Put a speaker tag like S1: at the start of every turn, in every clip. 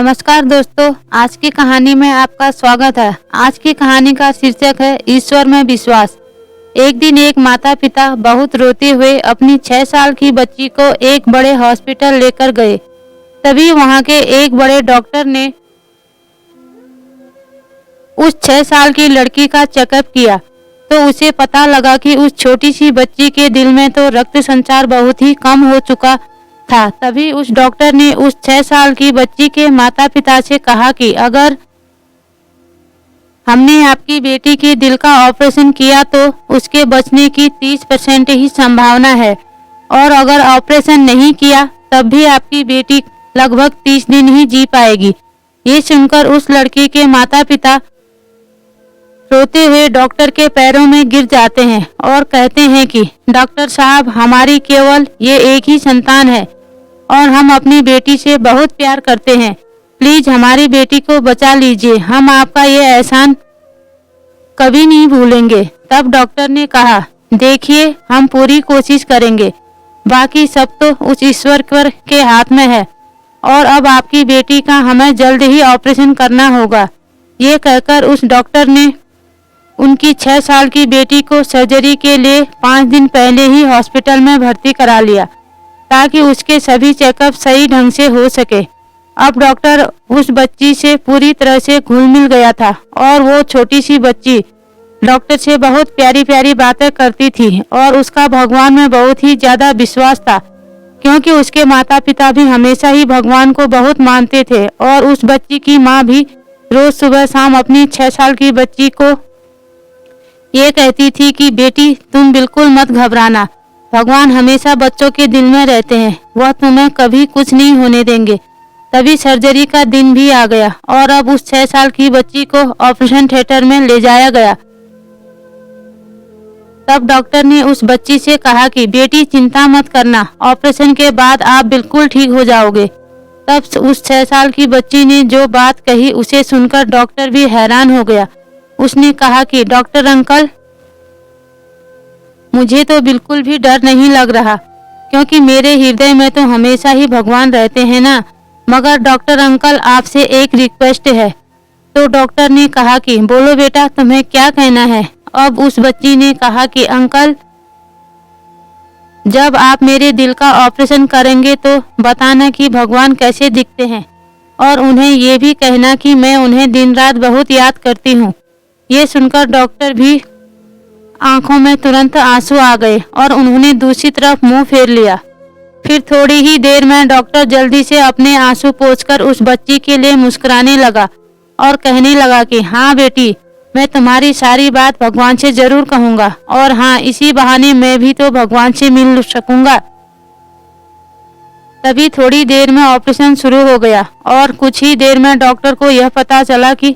S1: नमस्कार दोस्तों, आज की कहानी में आपका स्वागत है। आज की कहानी का शीर्षक है ईश्वर में विश्वास। एक दिन एक माता पिता बहुत रोते हुए अपनी 6 साल की बच्ची को एक बड़े हॉस्पिटल लेकर गए। तभी वहां के एक बड़े डॉक्टर ने उस 6 साल की लड़की का चेकअप किया तो उसे पता लगा कि उस छोटी सी बच्ची के दिल में तो रक्त संचार बहुत ही कम हो चुका था। तभी उस डॉक्टर ने उस 6 साल की बच्ची के माता पिता से कहा कि अगर हमने आपकी बेटी के दिल का ऑपरेशन किया तो उसके बचने की 30% ही संभावना है, और अगर ऑपरेशन नहीं किया तब भी आपकी बेटी लगभग 30 दिन ही जी पाएगी। ये सुनकर उस लड़की के माता पिता रोते हुए डॉक्टर के पैरों में गिर जाते हैं और कहते हैं कि डॉक्टर साहब, हमारी केवल ये एक ही संतान है और हम अपनी बेटी से बहुत प्यार करते हैं। प्लीज हमारी बेटी को बचा लीजिए, हम आपका ये एहसान कभी नहीं भूलेंगे। तब डॉक्टर ने कहा, देखिए, हम पूरी कोशिश करेंगे, बाकी सब तो उस ईश्वर के हाथ में है, और अब आपकी बेटी का हमें जल्द ही ऑपरेशन करना होगा। ये कहकर उस डॉक्टर ने उनकी 6 साल की बेटी को सर्जरी के लिए 5 दिन पहले ही हॉस्पिटल में भर्ती करा लिया ताकि उसके सभी चेकअप सही ढंग से हो सके। अब डॉक्टर उस बच्ची से पूरी तरह से घुल मिल गया था और वो छोटी सी बच्ची डॉक्टर से बहुत प्यारी प्यारी बातें करती थी और उसका भगवान में बहुत ही ज्यादा विश्वास था, क्योंकि उसके माता पिता भी हमेशा ही भगवान को बहुत मानते थे। और उस बच्ची की माँ भी रोज सुबह शाम अपनी 6 साल की बच्ची को ये कहती थी कि बेटी, तुम बिल्कुल मत घबराना, भगवान हमेशा बच्चों के दिल में रहते हैं, वह तुम्हें कभी कुछ नहीं होने देंगे। तभी सर्जरी का दिन भी आ गया और अब उस 6 साल की बच्ची को ऑपरेशन थिएटर में ले जाया गया। तब डॉक्टर ने उस बच्ची से कहा कि बेटी, चिंता मत करना, ऑपरेशन के बाद आप बिल्कुल ठीक हो जाओगे। तब उस 6 साल की बच्ची ने जो बात कही उसे सुनकर डॉक्टर भी हैरान हो गया। उसने कहा कि डॉक्टर अंकल, मुझे तो बिल्कुल भी डर नहीं लग रहा, क्योंकि मेरे हृदय में तो हमेशा ही भगवान रहते हैं ना। मगर डॉक्टर अंकल, आपसे एक रिक्वेस्ट है। तो डॉक्टर ने कहा कि बोलो बेटा, तुम्हें क्या कहना है। अब उस बच्ची ने कहा कि अंकल, जब आप मेरे दिल का ऑपरेशन करेंगे तो बताना कि भगवान कैसे दिखते हैं, और उन्हें ये भी कहना कि मैं उन्हें दिन रात बहुत याद करती हूँ। ये सुनकर डॉक्टर भी आंखों में तुरंत आंसू आ गए और उन्होंने दूसरी तरफ मुंह फेर लिया। फिर थोड़ी ही देर में डॉक्टर जल्दी से अपने आंसू पोंछकर उस बच्ची के लिए मुस्कुराने लगा और कहने लगा कि हाँ बेटी, मैं तुम्हारी सारी बात भगवान से जरूर कहूँगा, और हाँ, इसी बहाने मैं भी तो भगवान से मिल सकूंगा। तभी थोड़ी देर में ऑपरेशन शुरू हो गया और कुछ ही देर में डॉक्टर को यह पता चला कि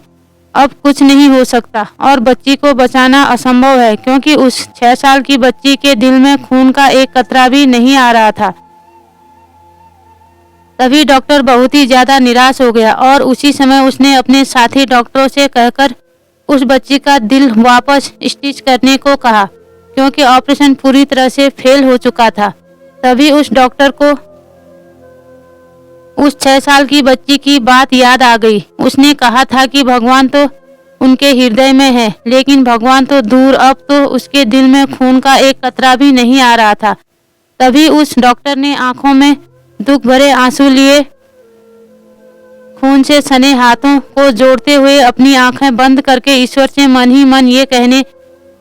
S1: अब कुछ नहीं हो सकता और बच्ची को बचाना असंभव है, क्योंकि उस 6 साल की बच्ची के दिल में खून का एक कतरा भी नहीं आ रहा था। तभी डॉक्टर बहुत ही ज्यादा निराश हो गया और उसी समय उसने अपने साथी डॉक्टरों से कहकर उस बच्ची का दिल वापस स्टिच करने को कहा, क्योंकि ऑपरेशन पूरी तरह से फेल हो चुका था। तभी उस डॉक्टर को उस 6 साल की बच्ची की बात याद आ गई। उसने कहा था कि भगवान तो उनके हृदय में है, लेकिन भगवान तो दूर, अब तो उसके दिल में खून का एक कतरा भी नहीं आ रहा था। तभी उस डॉक्टर ने आंखों में दुख भरे आंसू लिए खून से सने हाथों को जोड़ते हुए अपनी आंखें बंद करके ईश्वर से मन ही मन ये कहने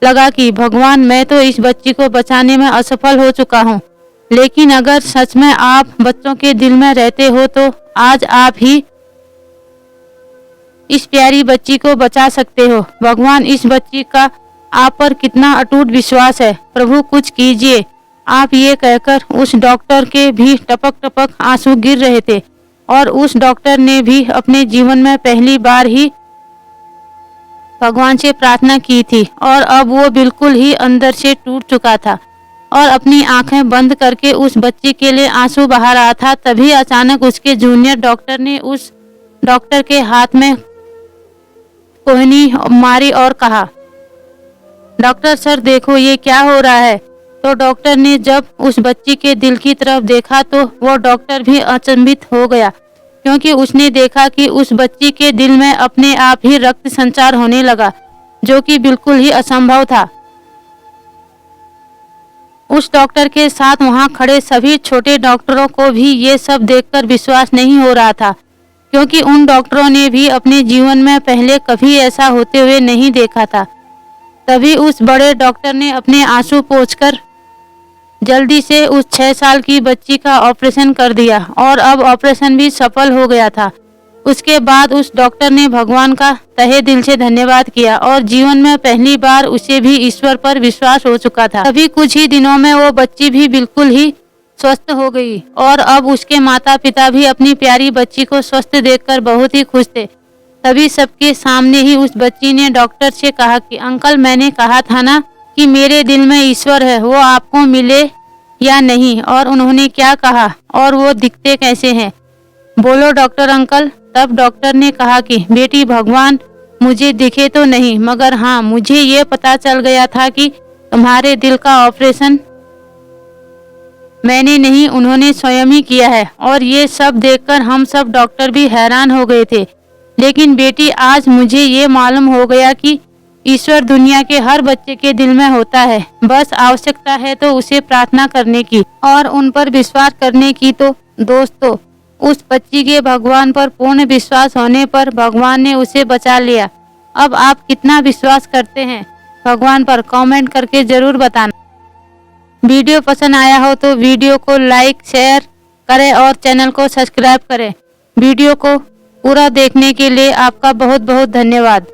S1: लगा कि भगवान, मैं तो इस बच्ची को बचाने में असफल हो चुका हूँ, लेकिन अगर सच में आप बच्चों के दिल में रहते हो तो आज आप ही इस प्यारी बच्ची को बचा सकते हो। भगवान, इस बच्ची का आप पर कितना अटूट विश्वास है, प्रभु कुछ कीजिए। आप ये कहकर उस डॉक्टर के भी टपक टपक आंसू गिर रहे थे और उस डॉक्टर ने भी अपने जीवन में पहली बार ही भगवान से प्रार्थना की थी, और अब वो बिल्कुल ही अंदर से टूट चुका था और अपनी आंखें बंद करके उस बच्ची के लिए आंसू बहा रहा था। तभी अचानक उसके जूनियर डॉक्टर ने उस डॉक्टर के हाथ में कोहनी मारी और कहा, डॉक्टर सर, देखो ये क्या हो रहा है। तो डॉक्टर ने जब उस बच्ची के दिल की तरफ देखा तो वो डॉक्टर भी अचंभित हो गया क्योंकि उसने देखा कि उस बच्ची के दिल में अपने आप ही रक्त संचार होने लगा, जो कि बिल्कुल ही असंभव था। उस डॉक्टर के साथ वहां खड़े सभी छोटे डॉक्टरों को भी ये सब देखकर विश्वास नहीं हो रहा था, क्योंकि उन डॉक्टरों ने भी अपने जीवन में पहले कभी ऐसा होते हुए नहीं देखा था। तभी उस बड़े डॉक्टर ने अपने आंसू पोंछकर जल्दी से उस 6 साल की बच्ची का ऑपरेशन कर दिया और अब ऑपरेशन भी सफल हो गया था। उसके बाद उस डॉक्टर ने भगवान का तहे दिल से धन्यवाद किया और जीवन में पहली बार उसे भी ईश्वर पर विश्वास हो चुका था। तभी कुछ ही दिनों में वो बच्ची भी बिल्कुल ही स्वस्थ हो गई और अब उसके माता पिता भी अपनी प्यारी बच्ची को स्वस्थ देखकर बहुत ही खुश थे। तभी सबके सामने ही उस बच्ची ने डॉक्टर से कहा कि अंकल, मैंने कहा था ना कि मेरे दिल में ईश्वर है, वो आपको मिले या नहीं, और उन्होंने क्या कहा और वो दिखते कैसे हैं, बोलो डॉक्टर अंकल। तब डॉक्टर ने कहा कि बेटी, भगवान मुझे दिखे तो नहीं, मगर हाँ, मुझे ये पता चल गया था कि तुम्हारे दिल का ऑपरेशन मैंने नहीं, उन्होंने स्वयं ही किया है। और ये सब देखकर हम सब डॉक्टर भी हैरान हो गए थे। लेकिन बेटी, आज मुझे ये मालूम हो गया कि ईश्वर दुनिया के हर बच्चे के दिल में होता है, बस आवश्यकता है तो उसे प्रार्थना करने की और उन पर विश्वास करने की। तो दोस्तों, उस बच्ची के भगवान पर पूर्ण विश्वास होने पर भगवान ने उसे बचा लिया। अब आप कितना विश्वास करते हैं भगवान पर, कमेंट करके जरूर बताना। वीडियो पसंद आया हो तो वीडियो को लाइक शेयर करें और चैनल को सब्सक्राइब करें। वीडियो को पूरा देखने के लिए आपका बहुत बहुत धन्यवाद।